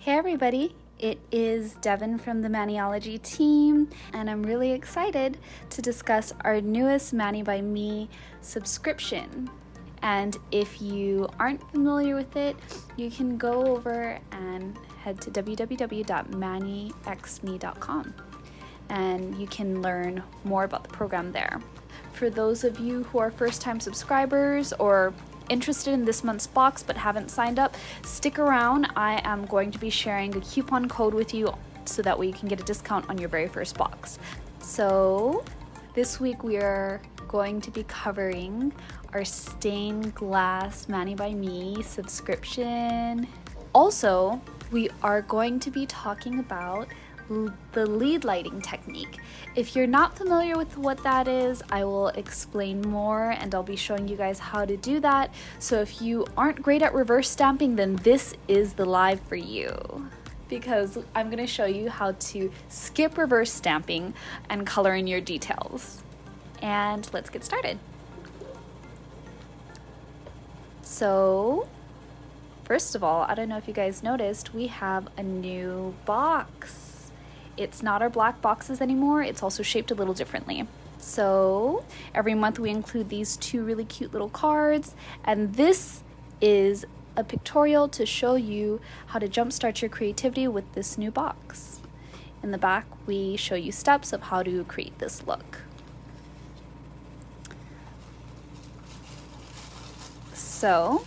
Hey everybody, it is Devon from the Maniology team, and I'm really excited to discuss our newest Mani by Me subscription. And if you aren't familiar with it, you can go over and head to www.manixme.com and you can learn more about the program there. For those of you who are first-time subscribers or interested in this month's box but haven't signed up, stick around. I am going to be sharing a coupon code with you so that way you can get a discount on your very first box. So this week we are going to be covering our stained glass Mani by Me subscription. Also, we are going to be talking about the lead lighting technique. If you're not familiar with what that is, I will explain more and I'll be showing you guys how to do that. So if you aren't great at reverse stamping, then this is the live for you, because I'm going to show you how to skip reverse stamping and color in your details. And let's get started. So first of all, I don't know if you guys noticed, we have a new box. It's not our black boxes anymore. It's also shaped a little differently. So every month we include these two really cute little cards, and this is a pictorial to show you how to jumpstart your creativity with this new box. In the back, we show you steps of how to create this look. So,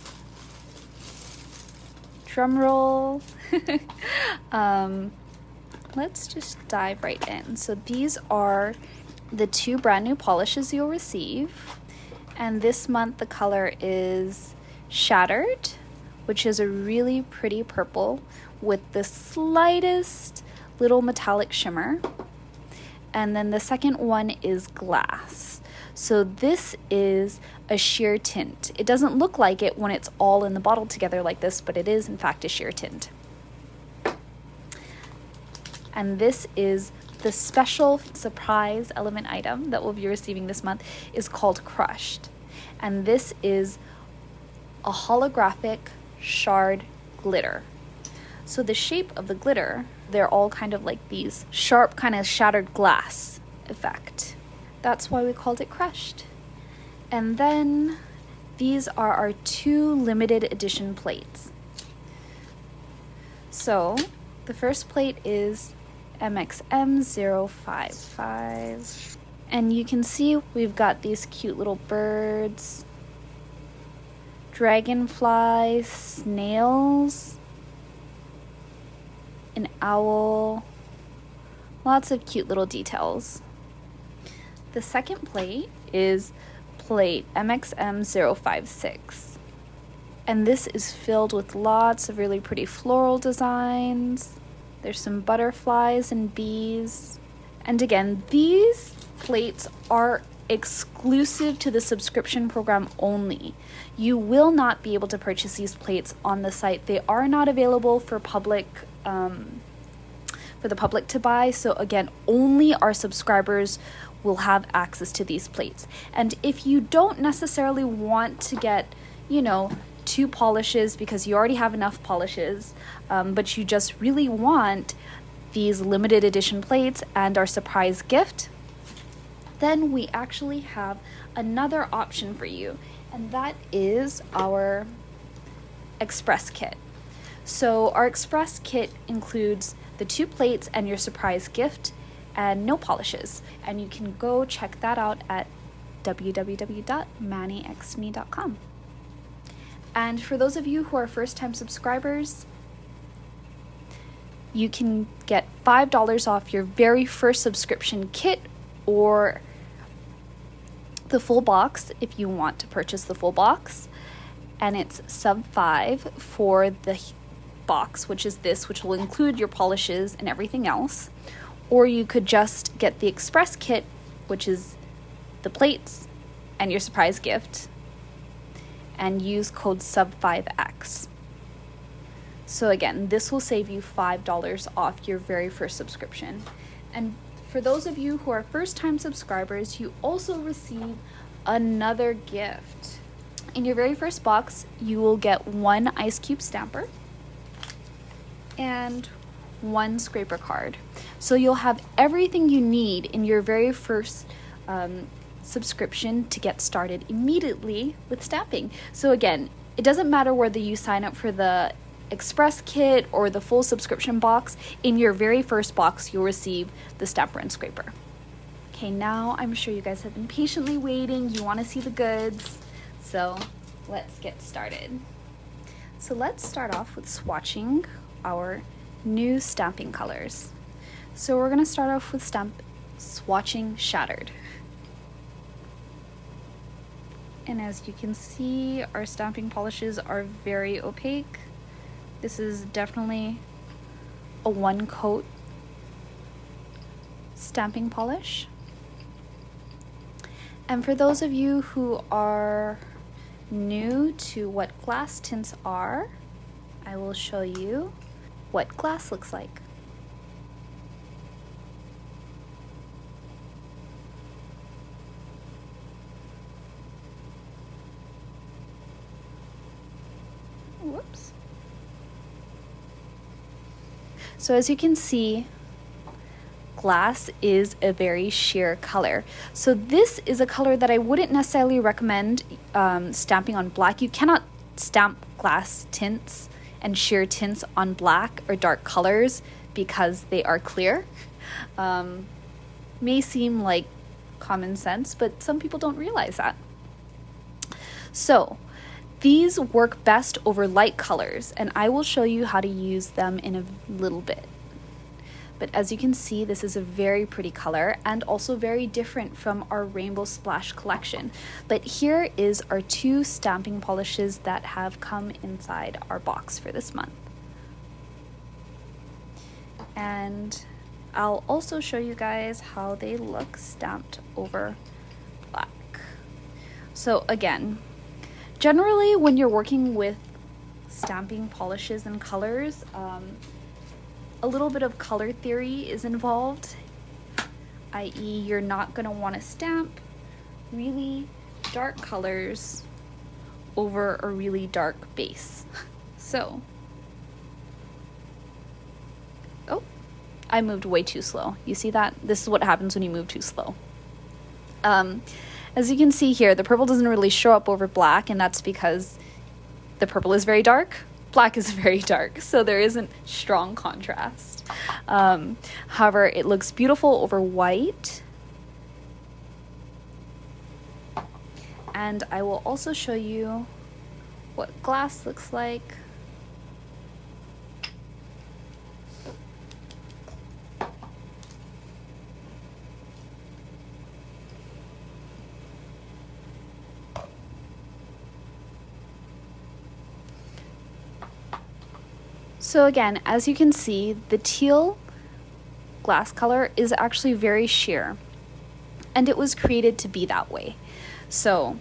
drum roll. Let's just dive right in. So these are the two brand new polishes you'll receive. And this month the color is Shattered, which is a really pretty purple with the slightest little metallic shimmer. And then the second one is Glass. So this is a sheer tint. It doesn't look like it when it's all in the bottle together like this, but it is in fact a sheer tint. And this is the special surprise element item that we'll be receiving this month, is called Crushed. And this is a holographic shard glitter. So the shape of the glitter, they're all kind of like these sharp kind of shattered glass effect. That's why we called it Crushed. And then these are our two limited edition plates. So the first plate is MXM055, and you can see we've got these cute little birds, dragonflies, snails, an owl, lots of cute little details. The second plate is plate MXM056, and this is filled with lots of really pretty floral designs. There's some butterflies and bees. And again, these plates are exclusive to the subscription program only. You will not be able to purchase these plates on the site. They are not available for the public to buy. So again, only our subscribers will have access to these plates. And if you don't necessarily want to get, two polishes because you already have enough polishes, but you just really want these limited edition plates and our surprise gift, then we actually have another option for you, and that is our express kit. So our express kit includes the two plates and your surprise gift and no polishes, and you can go check that out at www.manixme.com. And for those of you who are first-time subscribers, you can get $5 off your very first subscription kit or the full box if you want to purchase the full box. And it's sub $5 for the box, which is this, which will include your polishes and everything else. Or you could just get the express kit, which is the plates and your surprise gift, and use code sub5x. So again, this will save you $5 off your very first subscription. And for those of you who are first-time subscribers, you also receive another gift. In your very first box, you will get one ice cube stamper, and 1 scraper card. So you'll have everything you need in your very first subscription to get started immediately with stamping. So again, it doesn't matter whether you sign up for the Express kit or the full subscription box. In your very first box, you'll receive the stamper and scraper. Okay, now I'm sure you guys have been patiently waiting. You want to see the goods. So let's get started. So let's start off with swatching our new stamping colors. So we're going to start off with swatching Shattered. And as you can see, our stamping polishes are very opaque. This is definitely a 1-coat stamping polish. And for those of you who are new to what glass tints are, I will show you what glass looks like. Whoops. So as you can see, glass is a very sheer color. So this is a color that I wouldn't necessarily recommend stamping on black. You cannot stamp glass tints and sheer tints on black or dark colors because they are clear. May seem like common sense, but some people don't realize that. So these work best over light colors, and I will show you how to use them in a little bit. But as you can see, this is a very pretty color and also very different from our Rainbow Splash collection. But here is our 2 stamping polishes that have come inside our box for this month. And I'll also show you guys how they look stamped over black. So again, generally when you're working with stamping polishes and colors, a little bit of color theory is involved, i.e. you're not going to want to stamp really dark colors over a really dark base. So, oh, I moved way too slow. You see that? This is what happens when you move too slow. As you can see here, the purple doesn't really show up over black, and that's because the purple is very dark. Black is very dark, so there isn't strong contrast. However, it looks beautiful over white. And I will also show you what glass looks like. So again, as you can see, the teal glass color is actually very sheer, and it was created to be that way. So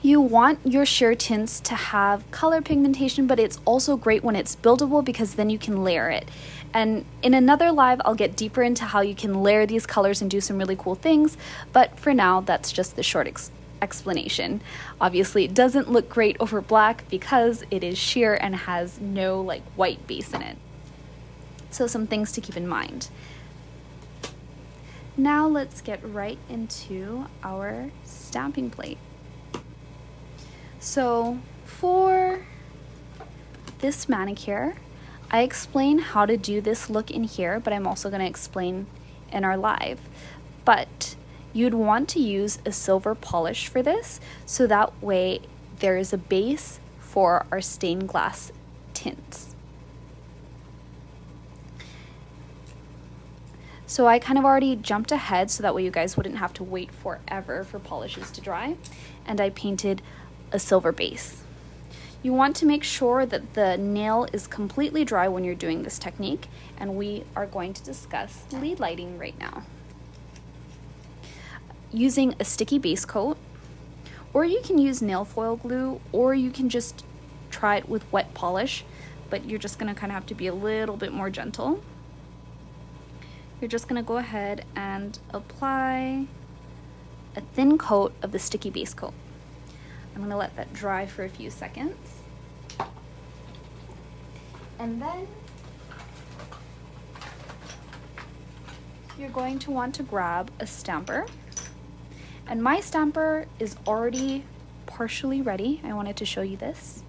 you want your sheer tints to have color pigmentation, but it's also great when it's buildable because then you can layer it. And in another live, I'll get deeper into how you can layer these colors and do some really cool things, but for now, that's just the short explanation. Obviously, it doesn't look great over black because it is sheer and has no like white base in it. So some things to keep in mind. Now let's get right into our stamping plate. So for this manicure, I explain how to do this look in here, but I'm also going to explain in our live. But you'd want to use a silver polish for this, so that way there is a base for our stained glass tints. So I kind of already jumped ahead so that way you guys wouldn't have to wait forever for polishes to dry, and I painted a silver base. You want to make sure that the nail is completely dry when you're doing this technique, and we are going to discuss lead lighting right now. Using a sticky base coat, or you can use nail foil glue, or you can just try it with wet polish, but you're just gonna kind of have to be a little bit more gentle. You're just gonna go ahead and apply a thin coat of the sticky base coat. I'm gonna let that dry for a few seconds. And then you're going to want to grab a stamper. And my stamper is already partially ready. I wanted to show you this.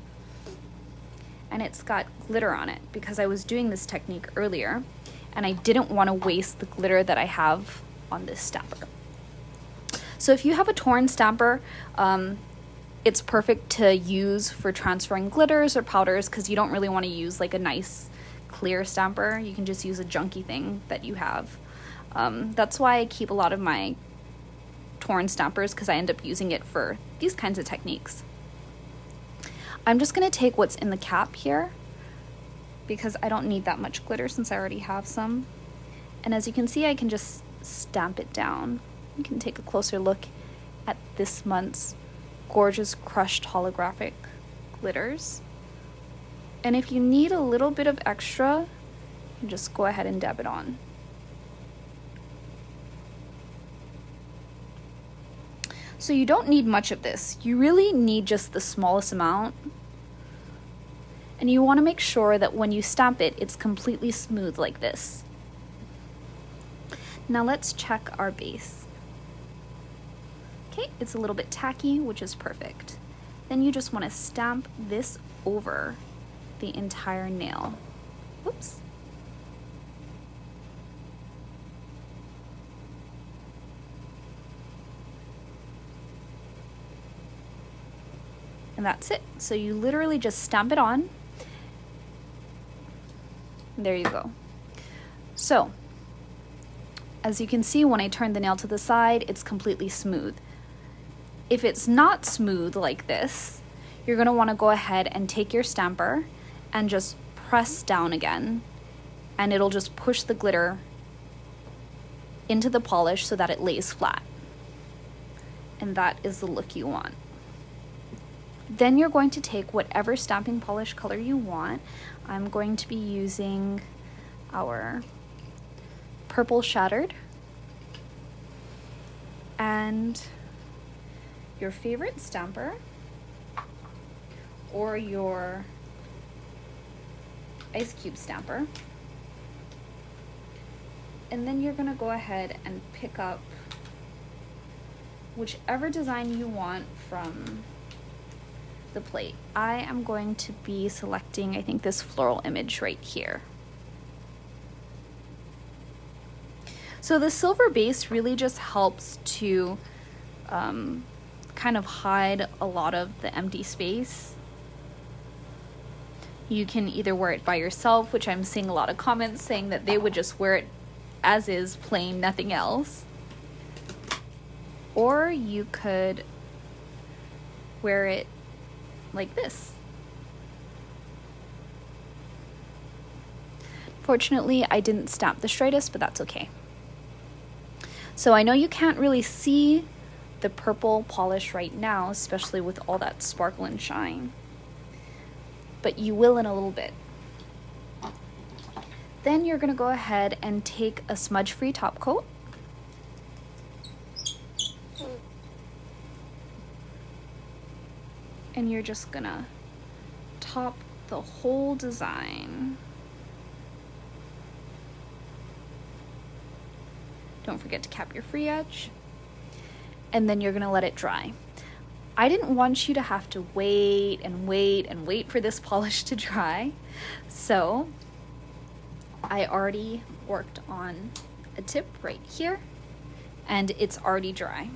And it's got glitter on it because I was doing this technique earlier and I didn't want to waste the glitter that I have on this stamper. So if you have a torn stamper, it's perfect to use for transferring glitters or powders because you don't really want to use like a nice clear stamper. You can just use a junky thing that you have. That's why I keep a lot of my torn stampers because I end up using it for these kinds of techniques. I'm just going to take what's in the cap here because I don't need that much glitter since I already have some. And as you can see, I can just stamp it down. You can take a closer look at this month's gorgeous crushed holographic glitters. And if you need a little bit of extra, you can just go ahead and dab it on. So you don't need much of this. You really need just the smallest amount. And you want to make sure that when you stamp it, it's completely smooth like this. Now let's check our base. Okay, it's a little bit tacky, which is perfect. Then you just want to stamp this over the entire nail. Oops. And that's it. So you literally just stamp it on. There you go. So, as you can see, when I turn the nail to the side, it's completely smooth. If it's not smooth like this, you're going to want to go ahead and take your stamper and just press down again, and it'll just push the glitter into the polish so that it lays flat. And that is the look you want. Then you're going to take whatever stamping polish color you want. I'm going to be using our Purple Shattered and your favorite stamper or your ice cube stamper. And then you're going to go ahead and pick up whichever design you want from the plate. I am going to be selecting, I think, this floral image right here. So the silver base really just helps to kind of hide a lot of the empty space. You can either wear it by yourself, which I'm seeing a lot of comments saying that they would just wear it as is, plain, nothing else. Or you could wear it like this. Fortunately, I didn't stamp the straightest, but that's okay. So I know you can't really see the purple polish right now, especially with all that sparkle and shine, but you will in a little bit. Then you're going to go ahead and take a smudge-free top coat. And you're just going to top the whole design. Don't forget to cap your free edge. And then you're going to let it dry. I didn't want you to have to wait and wait and wait for this polish to dry. So I already worked on a tip right here and it's already dry.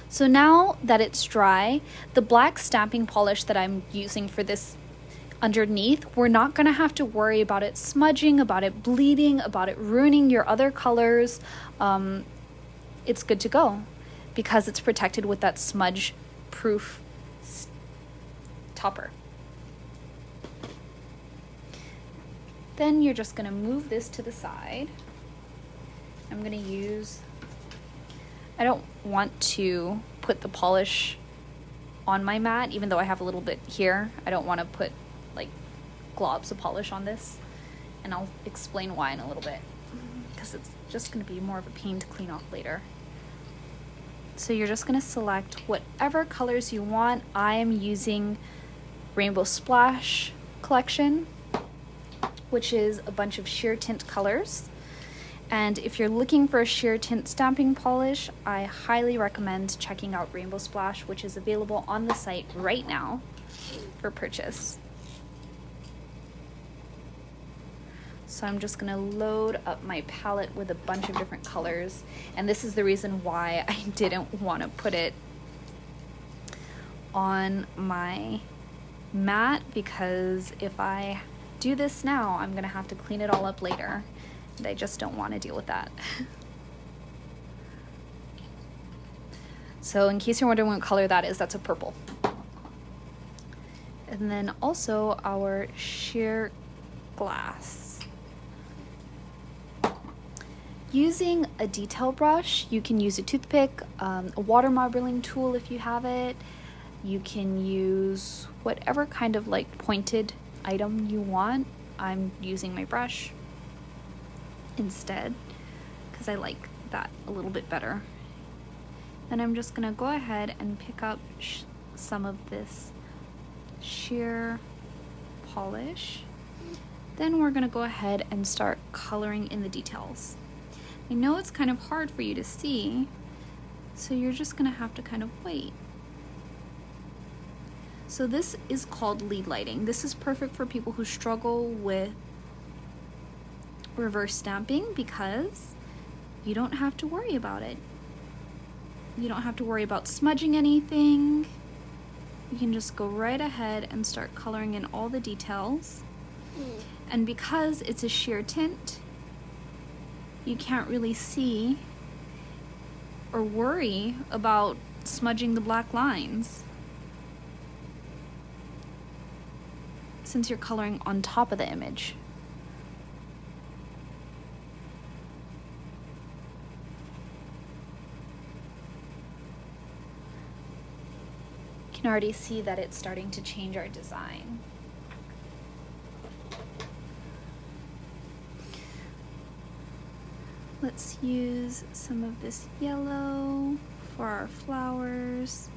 So now that it's dry, the black stamping polish that I'm using for this underneath, we're not going to have to worry about it smudging, about it bleeding, about it ruining your other colors. It's good to go because it's protected with that smudge proof topper. Then you're just going to move this to the side. I'm going to use, I don't want to put the polish on my mat, even though I have a little bit here. I don't want to put like globs of polish on this, and I'll explain why in a little bit because it's just going to be more of a pain to clean off later. So you're just going to select whatever colors you want. I am using Rainbow Splash collection, which is a bunch of sheer tint colors. And if you're looking for a sheer tint stamping polish, I highly recommend checking out Rainbow Splash, which is available on the site right now for purchase. So I'm just gonna load up my palette with a bunch of different colors. And this is the reason why I didn't want to put it on my mat, because if I do this now, I'm gonna have to clean it all up later. And I just don't want to deal with that. So in case you're wondering what color that is, that's a purple. And then also our sheer glass. Using a detail brush, you can use a toothpick, a water marbling tool if you have it. You can use whatever kind of like pointed item you want. I'm using my brush instead because I like that a little bit better. Then I'm just gonna go ahead and pick up some of this sheer polish. Then we're gonna go ahead and start coloring in the details. I know it's kind of hard for you to see, so you're just gonna have to kind of wait. So this is called lead lighting. This is perfect for people who struggle with reverse stamping because you don't have to worry about it. You don't have to worry about smudging anything. You can just go right ahead and start coloring in all the details. And because it's a sheer tint, you can't really see or worry about smudging the black lines since you're coloring on top of the image. You can already see that it's starting to change our design. Let's use some of this yellow for our flowers.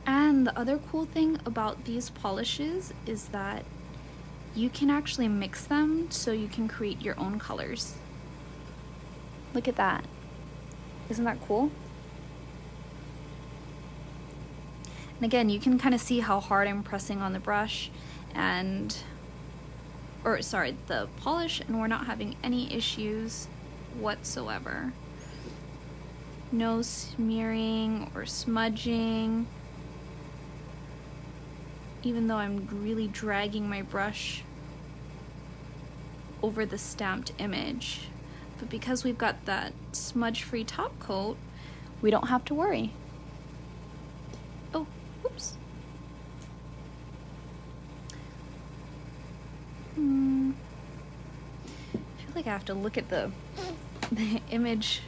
And the other cool thing about these polishes is that you can actually mix them so you can create your own colors. Look at that. Isn't that cool? And again, you can kind of see how hard I'm pressing on the brush and, the polish, and we're not having any issues whatsoever. No smearing or smudging, even though I'm really dragging my brush over the stamped image. But because we've got that smudge-free top coat, we don't have to worry. Oh, oops. I feel like I have to look at the image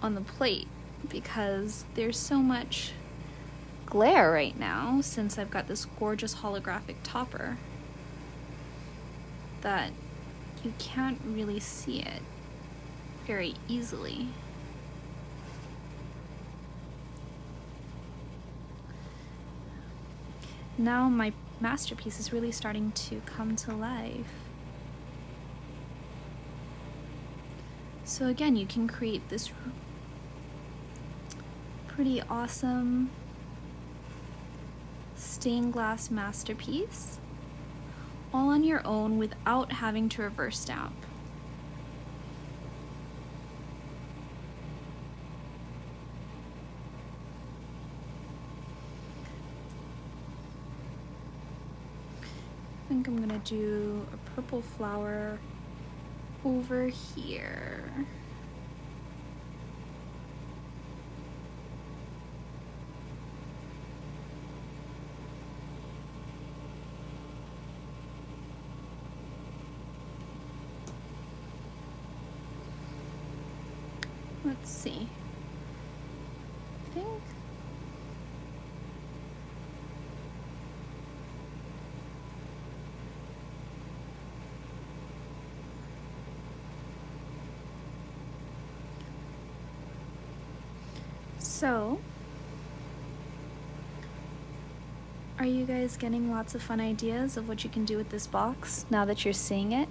on the plate because there's so much glare right now since I've got this gorgeous holographic topper that you can't really see it very easily. Now my masterpiece is really starting to come to life. So again, you can create this pretty awesome stained glass masterpiece all on your own without having to reverse stamp. I think I'm gonna do a purple flower over here. Let's see. I think So, are you guys getting lots of fun ideas of what you can do with this box now that you're seeing it?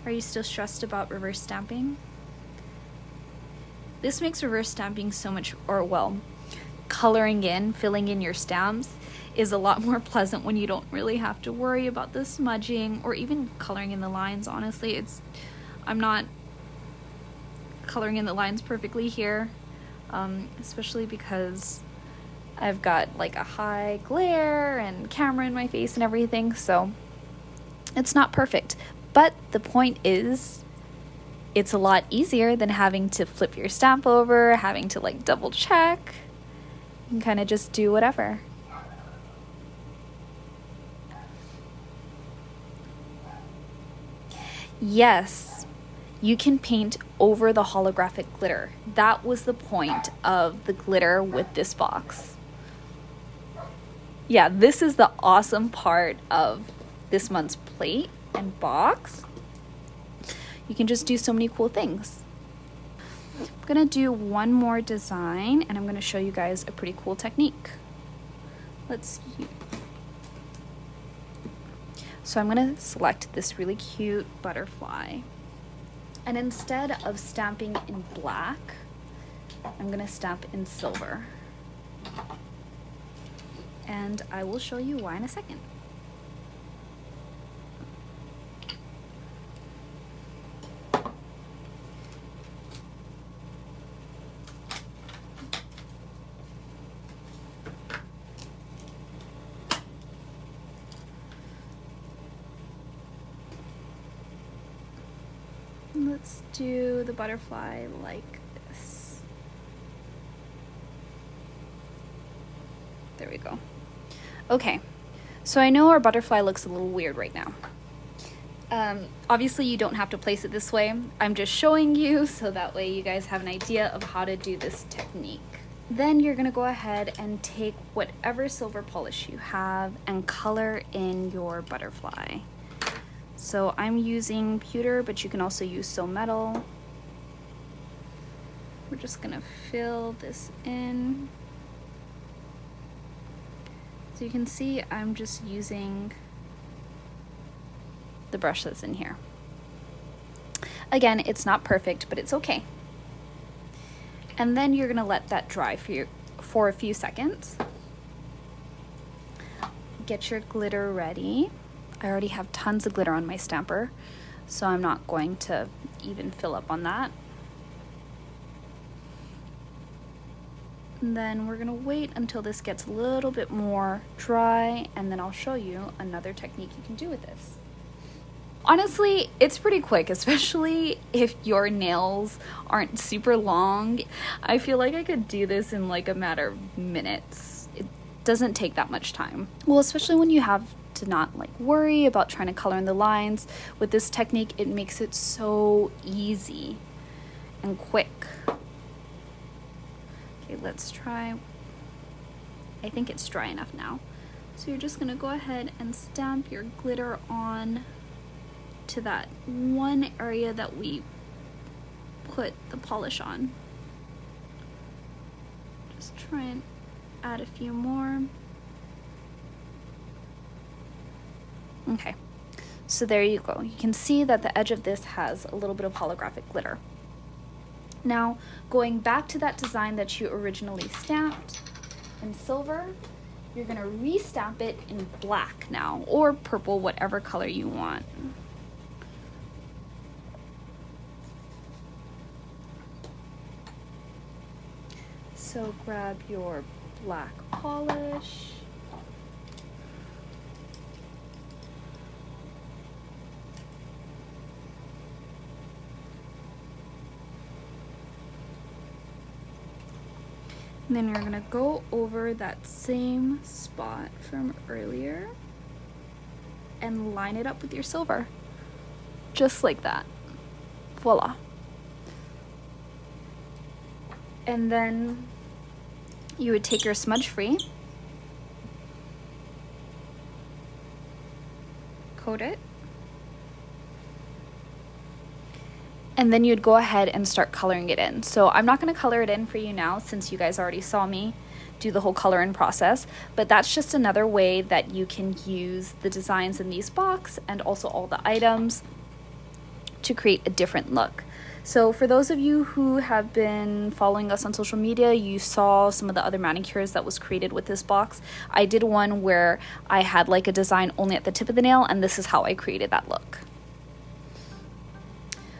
Are you still stressed about reverse stamping? This makes reverse stamping so much, or well, coloring in, filling in your stamps is a lot more pleasant when you don't really have to worry about the smudging or even coloring in the lines. Honestly, I'm not coloring in the lines perfectly here, especially because I've got like a high glare and camera in my face and everything, so it's not perfect. But the point is, it's a lot easier than having to flip your stamp over, having to like double check. You can kind of just do whatever. Yes, you can paint over the holographic glitter. That was the point of the glitter with this box. Yeah, this is the awesome part of this month's plate and box. You can just do so many cool things. I'm gonna do one more design and I'm gonna show you guys a pretty cool technique. Let's see. So I'm gonna select this really cute butterfly. And instead of stamping in black, I'm gonna stamp in silver. And I will show you why in a second. Let's do the butterfly like this. There we go. Okay, so I know our butterfly looks a little weird right now. Obviously you don't have to place it this way. I'm just showing you so that way you guys have an idea of how to do this technique. Then you're gonna go ahead and take whatever silver polish you have and color in your butterfly. So I'm using pewter, but you can also use So Metal. We're just gonna fill this in. So you can see I'm just using the brush that's in here. Again, it's not perfect, but it's okay. And then you're gonna let that dry for a few seconds. Get your glitter ready. I already have tons of glitter on my stamper, so I'm not going to even fill up on that. And then we're gonna wait until this gets a little bit more dry, and then I'll show you another technique you can do with this. Honestly, it's pretty quick, especially if your nails aren't super long. I feel like I could do this in like a matter of minutes. It doesn't take that much time. Well, especially when you have to not like worry about trying to color in the lines. With this technique, it makes it so easy and quick. Okay, let's try. I think it's dry enough now. So you're just gonna go ahead and stamp your glitter on to that one area that we put the polish on. Just try and add a few more. Okay, so there you go. You can see that the edge of this has a little bit of holographic glitter. Now, going back to that design that you originally stamped in silver, you're gonna re-stamp it in black now, or purple, whatever color you want. So grab your black polish. And then you're gonna go over that same spot from earlier and line it up with your silver. Just like that. Voila. And then you would take your smudge free, coat it, And then you'd go ahead and start coloring it in. So I'm not going to color it in for you now since you guys already saw me do the whole color in process, but that's just another way that you can use the designs in these boxes and also all the items to create a different look. So for those of you who have been following us on social media, you saw some of the other manicures that was created with this box. I did one where I had like a design only at the tip of the nail, and this is how I created that look.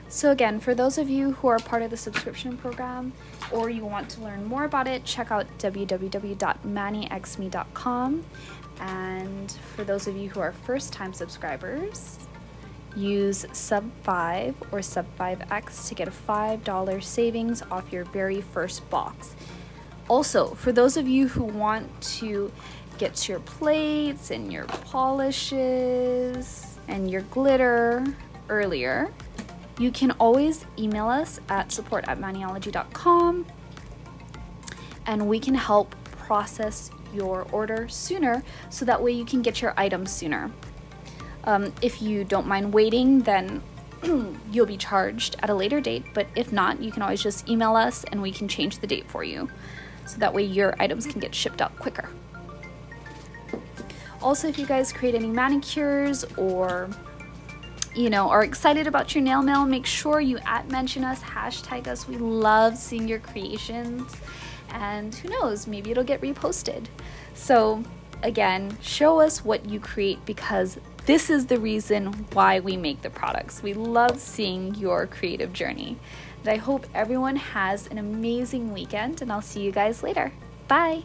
So again, for those of you who are part of the subscription program or you want to learn more about it, check out www.manixme.com. And for those of you who are first-time subscribers, use sub 5 or sub 5x to get a $5 savings off your very first box. Also, for those of you who want to get your plates and your polishes and your glitter earlier, you can always email us at support@maniology.com and we can help process your order sooner so that way you can get your items sooner. If you don't mind waiting, then you'll be charged at a later date, but if not, you can always just email us and we can change the date for you so that way your items can get shipped out quicker. Also, if you guys create any manicures or are excited about your nail mail, make sure you mention us, hashtag us. We love seeing your creations, and who knows, maybe it'll get reposted. So again, show us what you create because this is the reason why we make the products. We love seeing your creative journey. And I hope everyone has an amazing weekend, and I'll see you guys later. Bye.